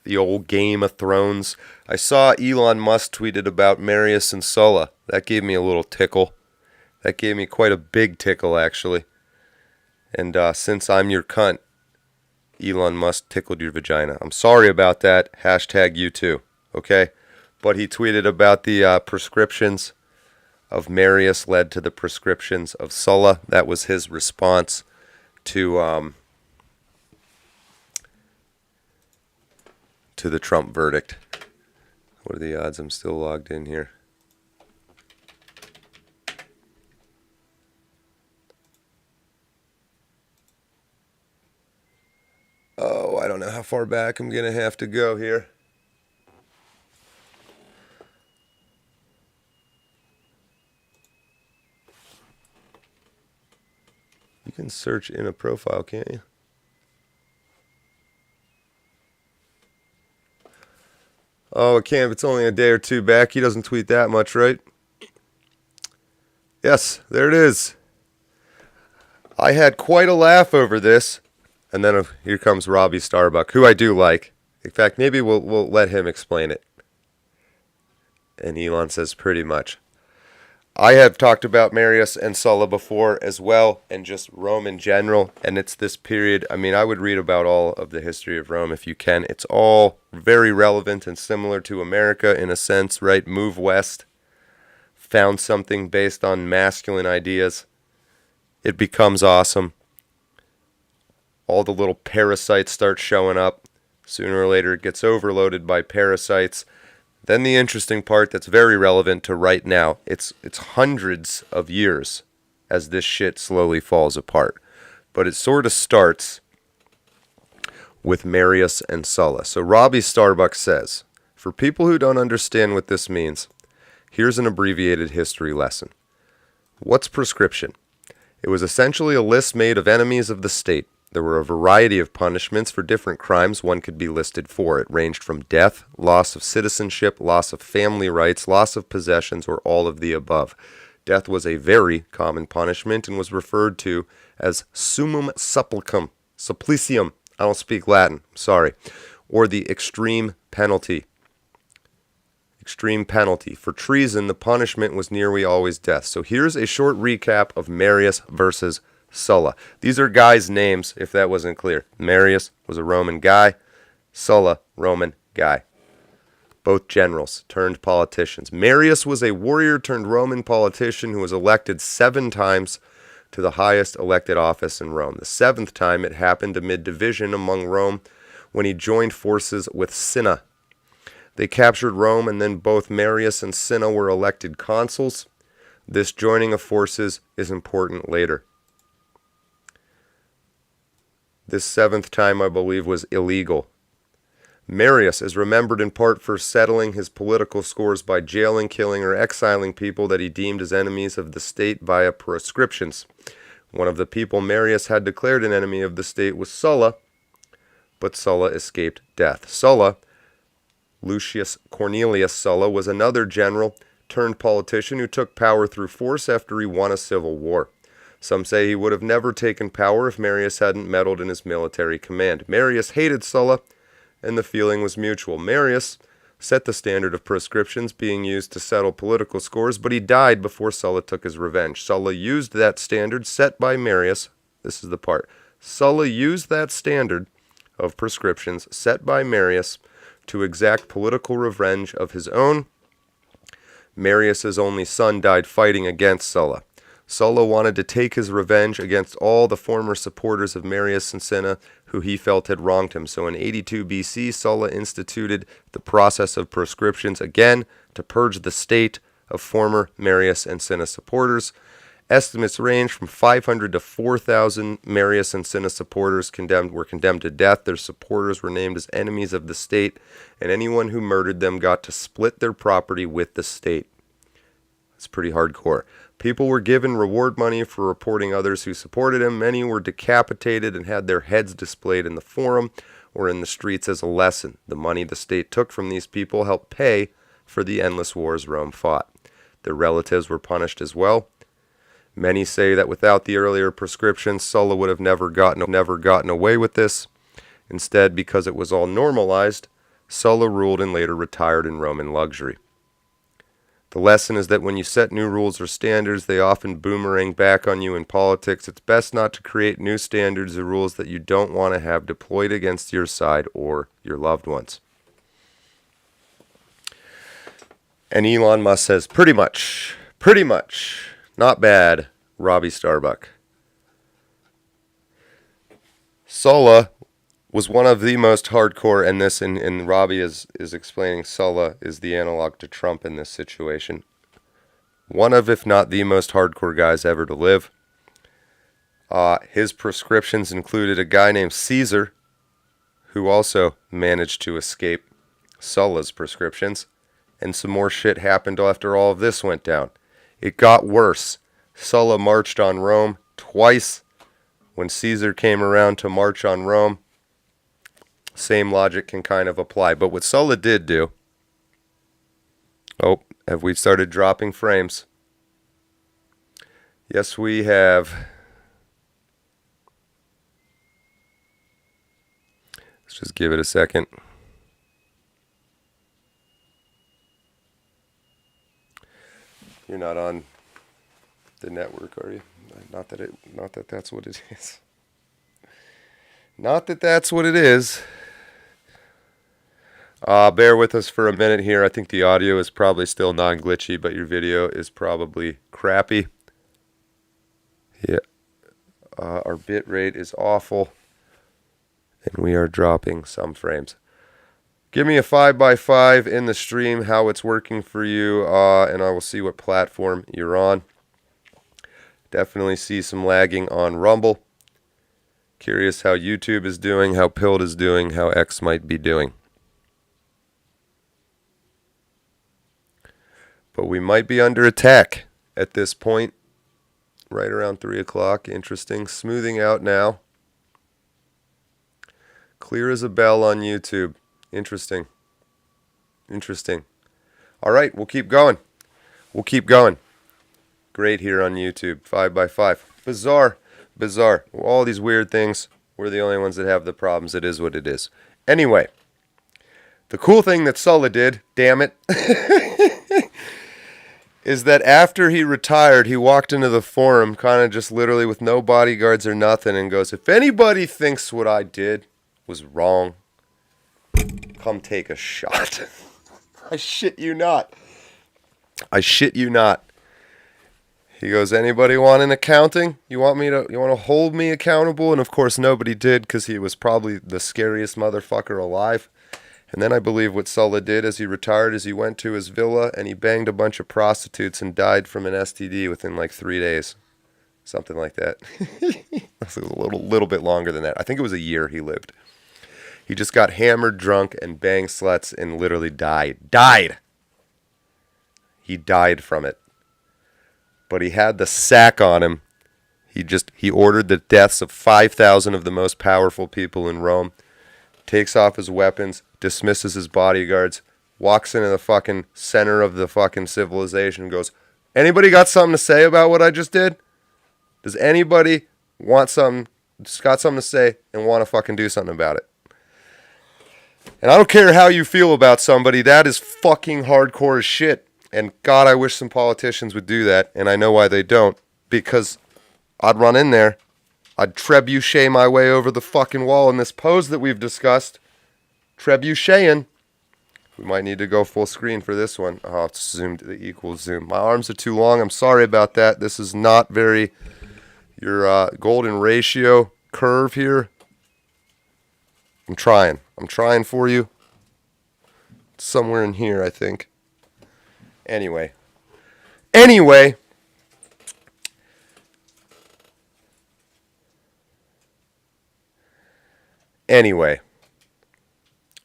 The old Game of Thrones. I saw Elon Musk tweeted about Marius and Sulla. That gave me a little tickle. That gave me quite a big tickle, actually. And since I'm your cunt, Elon Musk tickled your vagina. I'm sorry about that. Hashtag you too. Okay? But he tweeted about the prescriptions of Marius led to the prescriptions of Sulla. That was his response to the Trump verdict. What are the odds I'm still logged in here? Oh, I don't know how far back I'm going to have to go here. You can search in a profile, can't you? Oh, it can't. It's only a day or two back. He doesn't tweet that much, right? Yes, there it is. I had quite a laugh over this. And then here comes Robbie Starbuck, who I do like. In fact, maybe we'll let him explain it. And Elon says pretty much. I have talked about Marius and Sulla before as well, and just Rome in general. And it's this period. I mean, I would read about all of the history of Rome if you can. It's all very relevant and similar to America in a sense, right? Move west. Found something based on masculine ideas. It becomes awesome. All the little parasites start showing up. Sooner or later it gets overloaded by parasites. Then the interesting part that's very relevant to right now, it's hundreds of years as this shit slowly falls apart. But it sort of starts with Marius and Sulla. So Robbie Starbuck says, for people who don't understand what this means, here's an abbreviated history lesson. What's prescription? It was essentially a list made of enemies of the state. There were a variety of punishments for different crimes one could be listed for. It ranged from death, loss of citizenship, loss of family rights, loss of possessions, or all of the above. Death was a very common punishment and was referred to as summum supplicium. I don't speak Latin, sorry. Or the extreme penalty. Extreme penalty. For treason, the punishment was nearly always death. So here's a short recap of Marius versus Sulla. These are guys' names, if that wasn't clear. Marius was a Roman guy. Sulla, Roman guy. Both generals turned politicians. Marius was a warrior turned Roman politician who was elected 7 times to the highest elected office in Rome. The 7th time it happened amid division among Rome when he joined forces with Cinna. They captured Rome, and then both Marius and Cinna were elected consuls. This joining of forces is important later. This seventh time, I believe, was illegal. Marius is remembered in part for settling his political scores by jailing, killing, or exiling people that he deemed as enemies of the state via proscriptions. One of the people Marius had declared an enemy of the state was Sulla, but Sulla escaped death. Sulla, Lucius Cornelius Sulla, was another general turned politician who took power through force after he won a civil war. Some say he would have never taken power if Marius hadn't meddled in his military command. Marius hated Sulla, and the feeling was mutual. Marius set the standard of proscriptions being used to settle political scores, but he died before Sulla took his revenge. Sulla used that standard set by Marius. This is the part. Sulla used that standard of proscriptions set by Marius to exact political revenge of his own. Marius's only son died fighting against Sulla. Sulla wanted to take his revenge against all the former supporters of Marius and Cinna who he felt had wronged him. So in 82 BC, Sulla instituted the process of proscriptions again to purge the state of former Marius and Cinna supporters. Estimates range from 500 to 4,000 Marius and Cinna supporters were condemned to death. Their supporters were named as enemies of the state, and anyone who murdered them got to split their property with the state. It's pretty hardcore. People were given reward money for reporting others who supported him. Many were decapitated and had their heads displayed in the forum or in the streets as a lesson. The money the state took from these people helped pay for the endless wars Rome fought. Their relatives were punished as well. Many say that without the earlier proscriptions, Sulla would have never gotten away with this. Instead, because it was all normalized, Sulla ruled and later retired in Roman luxury. The lesson is that when you set new rules or standards, they often boomerang back on you in politics. It's best not to create new standards or rules that you don't want to have deployed against your side or your loved ones. And Elon Musk says, pretty much, not bad, Robbie Starbuck. Sulla was one of the most hardcore, and Robbie is explaining Sulla is the analog to Trump in this situation. One of, if not the most hardcore guys ever to live. His proscriptions included a guy named Caesar, who also managed to escape Sulla's proscriptions, and some more shit happened after all of this went down. It got worse. Sulla marched on Rome twice. When Caesar came around to march on Rome, same logic can kind of apply. But what Sulla did do... Oh, have we started dropping frames? Yes, we have. Let's just give it a second. You're not on the network, are you? Not that that's what it is. Not that that's what it is. Bear with us for a minute here. I think the audio is probably still non-glitchy, but your video is probably crappy. Yeah. Our bit rate is awful, and we are dropping some frames. Give me a 5x5 in the stream, how it's working for you, and I will see what platform you're on. Definitely see some lagging on Rumble. Curious how YouTube is doing, how Pilled is doing, how X might be doing. But we might be under attack at this point, right around 3 o'clock. Interesting. Smoothing out now. Clear as a bell on YouTube. Interesting. All right, we'll keep going. Great here on YouTube. 5x5. Bizarre. All these weird things. We're the only ones that have the problems. It is what it is. Anyway, the cool thing that Sulla did, damn it, is that after he retired, he walked into the forum kind of just literally with no bodyguards or nothing and goes, if anybody thinks what I did was wrong, come take a shot. I shit you not. He goes, anybody want an accounting? You want to hold me accountable? And of course nobody did, because he was probably the scariest motherfucker alive. And then I believe what Sulla did as he retired is he went to his villa and he banged a bunch of prostitutes and died from an STD within like 3 days. Something like that. That's a little bit longer than that. I think it was a year he lived. He just got hammered, drunk, and banged sluts and literally died. Died! He died from it. But he had the sack on him. He ordered the deaths of 5,000 of the most powerful people in Rome. Takes off his weapons, dismisses his bodyguards, walks into the fucking center of the fucking civilization and goes, anybody got something to say about what I just did? Does anybody got something to say and want to fucking do something about it? And I don't care how you feel about somebody, that is fucking hardcore as shit. And God, I wish some politicians would do that, and I know why they don't. Because I'd run in there, I'd trebuchet my way over the fucking wall in this pose that we've discussed. Trebucheting. We might need to go full screen for this one. Oh, it's zoomed to the equal zoom. My arms are too long. I'm sorry about that. This is not very your golden ratio curve here. I'm trying. I'm trying for you. It's somewhere in here, I think. Anyway. Anyway.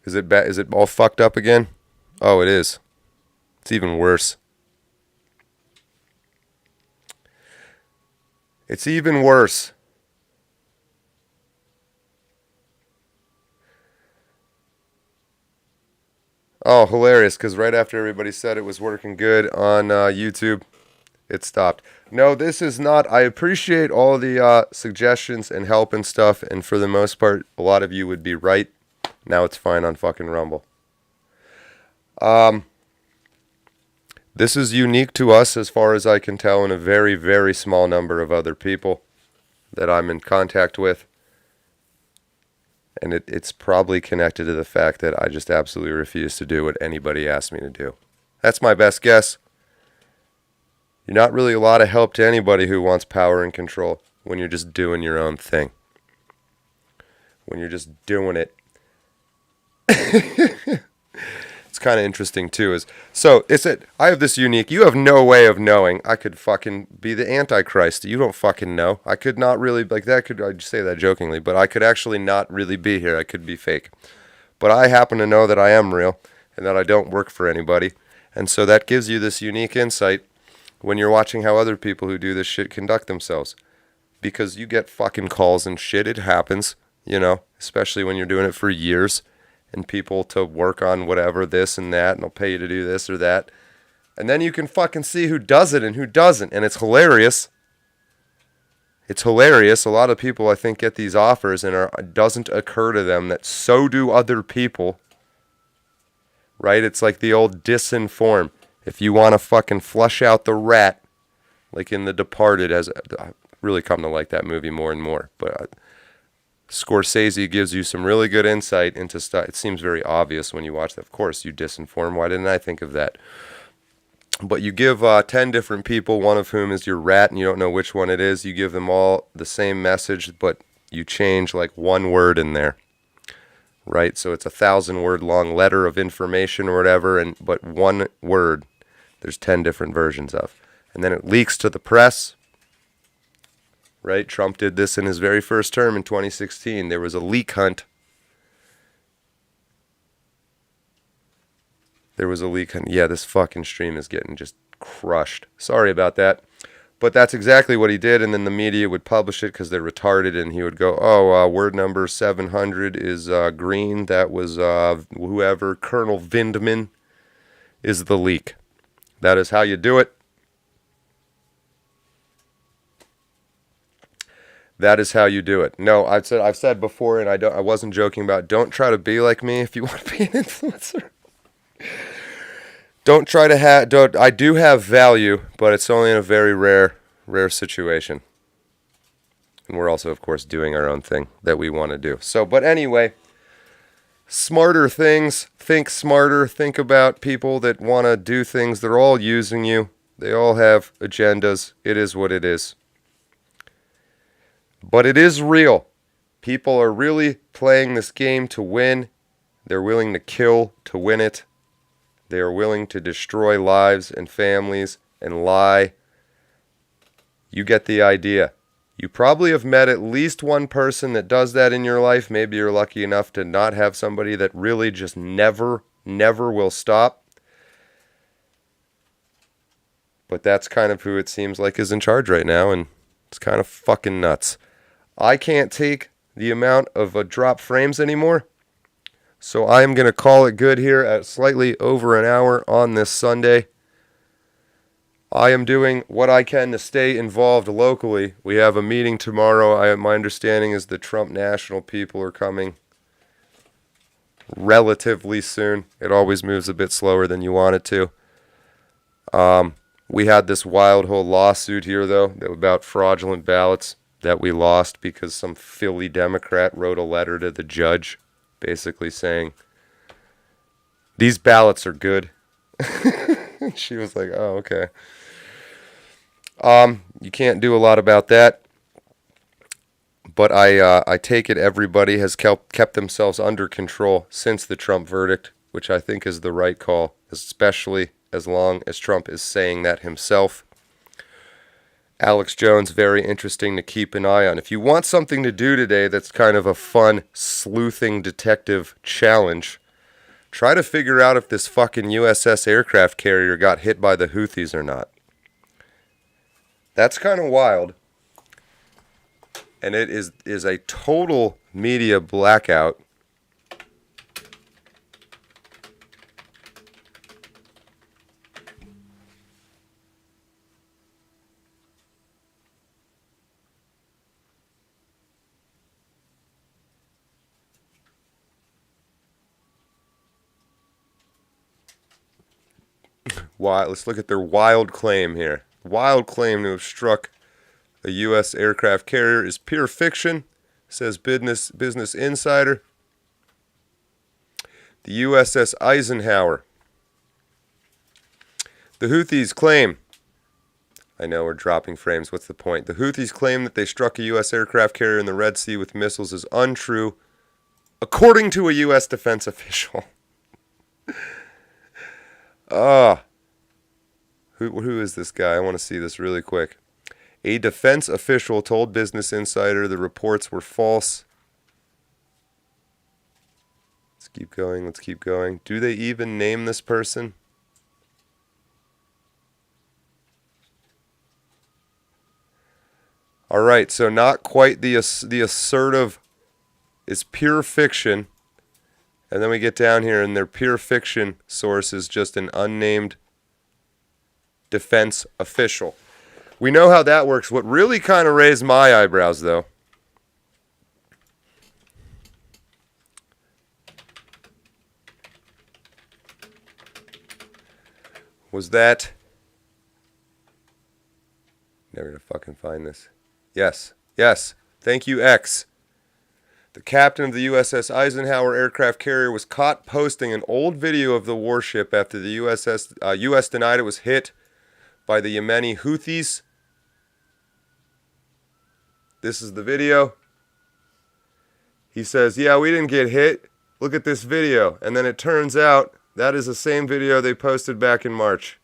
Is it all fucked up again? Oh, it is. It's even worse. It's even worse. Oh, hilarious, because right after everybody said it was working good on YouTube, it stopped. No, this is not. I appreciate all the suggestions and help and stuff, and for the most part, a lot of you would be right. Now it's fine on fucking Rumble. This is unique to us as far as I can tell, and a very, very small number of other people that I'm in contact with. And it's probably connected to the fact that I just absolutely refuse to do what anybody asks me to do. That's my best guess. You're not really a lot of help to anybody who wants power and control when you're just doing your own thing. When you're just doing it. It's kind of interesting too. I have this unique. You have no way of knowing. I could fucking be the Antichrist. You don't fucking know. I could not really like that. I'd say that jokingly, but I could actually not really be here. I could be fake. But I happen to know that I am real and that I don't work for anybody, and so that gives you this unique insight when you're watching how other people who do this shit conduct themselves, because you get fucking calls and shit. It happens, especially when you're doing it for years. And people to work on whatever, this and that, and they'll pay you to do this or that. And then you can fucking see who does it and who doesn't, and it's hilarious. It's hilarious. A lot of people, I think, get these offers, and it doesn't occur to them that so do other people. Right? It's like the old disinform. If you want to fucking flush out the rat, like in The Departed, I've really come to like that movie more and more, but Scorsese gives you some really good insight into stuff. It seems very obvious when you watch that. Of course, you disinform. Why didn't I think of that? But you give 10 different people, one of whom is your rat, and you don't know which one it is. You give them all the same message, but you change like one word in there. Right? So it's a 1,000-word long letter of information or whatever, but one word, there's 10 different versions of. And then it leaks to the press. Right? Trump did this in his very first term in 2016. There was a leak hunt. Yeah, this fucking stream is getting just crushed. Sorry about that. But that's exactly what he did, and then the media would publish it because they're retarded, and he would go, word number 700 is green. That was whoever, Colonel Vindman, is the leak. That is how you do it. That is how you do it. No, I've said before, and I wasn't joking about. Don't try to be like me if you want to be an influencer. Don't try to have. I do have value, but it's only in a very rare situation. And we're also, of course, doing our own thing that we want to do. So, but anyway, smarter things. Think smarter. Think about people that want to do things. They're all using you. They all have agendas. It is what it is. But it is real. People are really playing this game to win. They're willing to kill to win it. They are willing to destroy lives and families and lie. You get the idea. You probably have met at least one person that does that in your life. Maybe you're lucky enough to not have somebody that really just never will stop. But that's kind of who it seems like is in charge right now, and it's kind of fucking nuts. I can't take the amount of drop frames anymore, so I am going to call it good here at slightly over an hour on this Sunday. I am doing what I can to stay involved locally. We have a meeting tomorrow. My understanding is the Trump National people are coming relatively soon. It always moves a bit slower than you want it to. We had this wild whole lawsuit here, though, about fraudulent ballots that we lost because some Philly Democrat wrote a letter to the judge basically saying, these ballots are good. She was like, oh, okay. You can't do a lot about that. But I take it everybody has kept themselves under control since the Trump verdict, which I think is the right call, especially as long as Trump is saying that himself. Alex Jones, very interesting to keep an eye on. If you want something to do today that's kind of a fun, sleuthing detective challenge, try to figure out if this fucking USS aircraft carrier got hit by the Houthis or not. That's kind of wild. And it is a total media blackout. Let's look at their wild claim here. Wild claim to have struck a U.S. aircraft carrier is pure fiction, says Business Insider. The USS Eisenhower. The Houthis claim, I know we're dropping frames, what's the point? The Houthis claim that they struck a U.S. aircraft carrier in the Red Sea with missiles is untrue, according to a U.S. defense official. Who is this guy? I want to see this really quick. A defense official told Business Insider the reports were false. Let's keep going. Do they even name this person? All right, so not quite the assertive is pure fiction. And then we get down here and their pure fiction source is just an unnamed defense official. We know how that works. What really kind of raised my eyebrows, though, was that... Never gonna fucking find this. Yes. Thank you, X. The captain of the USS Eisenhower aircraft carrier was caught posting an old video of the warship after the U.S. denied it was hit by the Yemeni Houthis. This is the video. He says, yeah, we didn't get hit. Look at this video. And then it turns out that is the same video they posted back in March.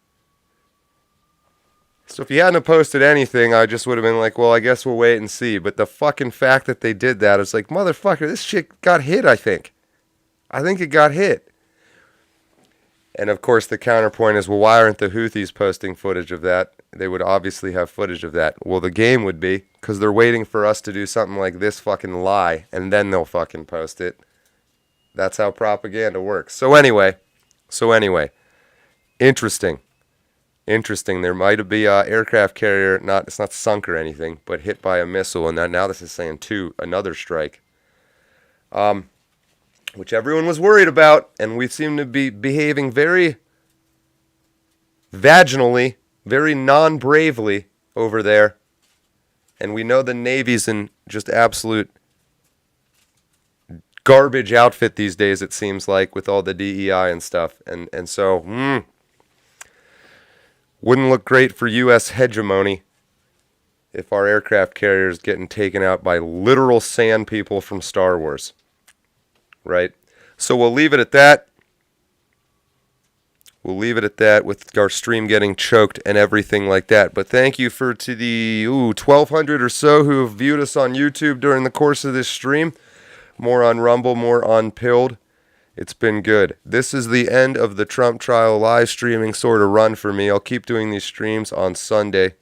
So if he hadn't posted anything, I just would have been like, well, I guess we'll wait and see. But the fucking fact that they did that is like, motherfucker, this shit got hit, I think. I think it got hit. And of course, the counterpoint is, well, why aren't the Houthis posting footage of that? They would obviously have footage of that. Well, the game would be, because they're waiting for us to do something like this fucking lie, and then they'll fucking post it. That's how propaganda works. So anyway, interesting. There might be an aircraft carrier, it's not sunk or anything, but hit by a missile, and now this is saying another strike. Which everyone was worried about, and we seem to be behaving very vaginally, very non-bravely over there. And we know the Navy's in just absolute garbage outfit these days, it seems like, with all the DEI and stuff. And so, wouldn't look great for U.S. hegemony if our aircraft carrier is getting taken out by literal sand people from Star Wars. Right? So we'll leave it at that. We'll leave it at that with our stream getting choked and everything like that. But thank you to the 1,200 or so who have viewed us on YouTube during the course of this stream. More on Rumble, more on Pilled. It's been good. This is the end of the Trump trial live streaming sort of run for me. I'll keep doing these streams on Sunday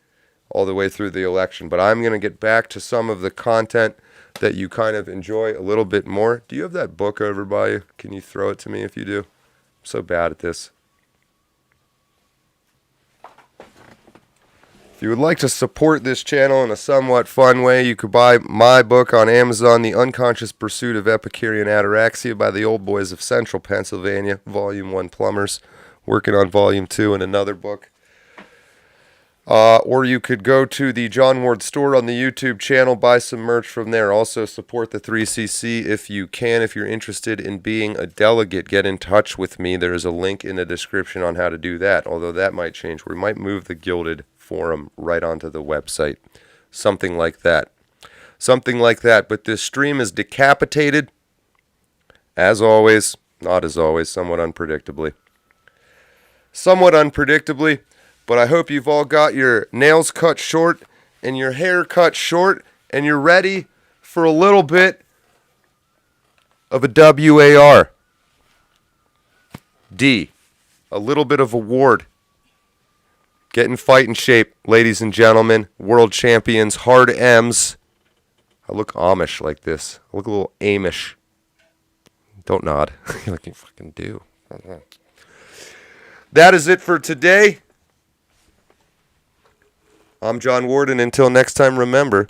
all the way through the election. But I'm going to get back to some of the content that you kind of enjoy a little bit more. Do you have that book over by you? Can you throw it to me if you do? I'm so bad at this. If you would like to support this channel in a somewhat fun way, you could buy my book on Amazon, The Unconscious Pursuit of Epicurean Ataraxia by the Old Boys of Central Pennsylvania, Volume 1 Plumbers, working on Volume 2 in another book. Or you could go to the John Ward store on the YouTube channel, buy some merch from there. Also support the 3CC if you can. If you're interested in being a delegate, get in touch with me. There is a link in the description on how to do that, although that might change. We might move the Gilded Forum right onto the website. Something like that. Something like that. But this stream is decapitated, as always. Not as always, somewhat unpredictably. Somewhat unpredictably. But I hope you've all got your nails cut short and your hair cut short and you're ready for a little bit of a WAR. D. A little bit of a ward. Get in fighting shape, ladies and gentlemen. World champions, hard M's. I look Amish like this. I look a little Amish. Don't nod. Like you fucking do. That is it for today. I'm John Ward, and until next time, remember,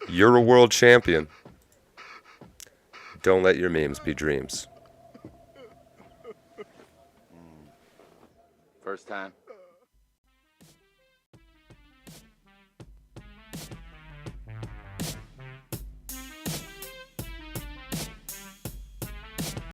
you're a world champion. Don't let your memes be dreams. First time.